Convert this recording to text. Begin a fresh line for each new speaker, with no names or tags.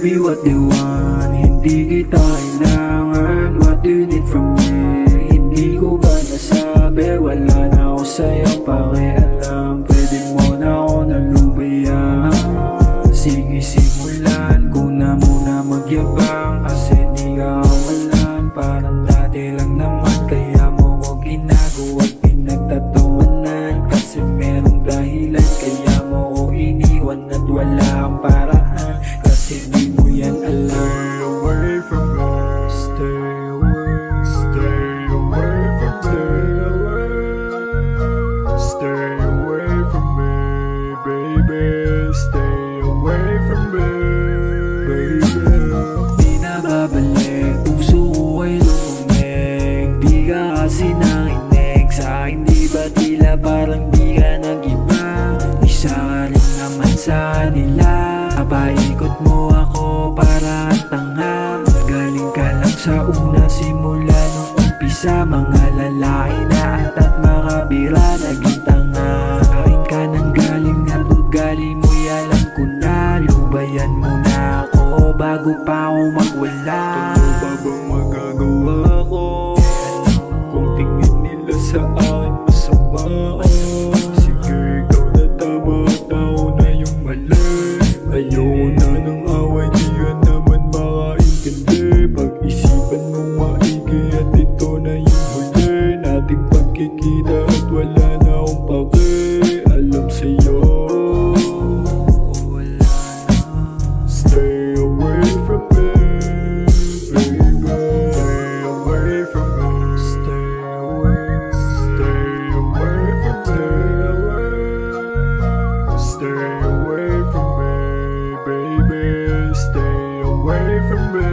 be what they want, hindi kita kailangan. What do you need from me? Hindi ko ba nasabi? Wala na ako sa'yo pakialam. Pwede mo na ako nalubayan. Sige, simulan ko na muna magyabang. Kasi di ka kawalan, parang dati lang naman. Kaya mo ko ginagawa, pinagtatawanan. Kasi merong dahilan, kaya mo ko iniwan at wala kang paraan. Kasi di mo yan alam.
Stay away from me. Stay away. Stay away from me. Stay away from me, baby. Stay away from me, baby.
Di na babalik, puso ko ay lumamig. Di ka kasi nakinig sa'kin, di ba tila parang di ka nag-iba? Isa ka rin naman sa kanila. Paikot mo ako para tanga. Galing ka lang sa una, simula nung umpisa. Mga lalaki na at makabira, naging tanga. Kain ka ng galing at ugali mo'y alam ko na. Lubayan mo na ako bago pa ako magwala.
Ano ba bang magagawa ko? Kung tingin nila sa akin masama ako. Sige, ikaw na tama at ako na yung mali. Ayoko na ng away, di ka naman makaintindi. Pag-isipan mo maigi at ito na yung huli nating pagkikita. At wala na akong pakialam sa'yo. Stay away from me, baby. Stay away from me. Stay away. Stay away from me. Stay away from me, baby. Stay away from me.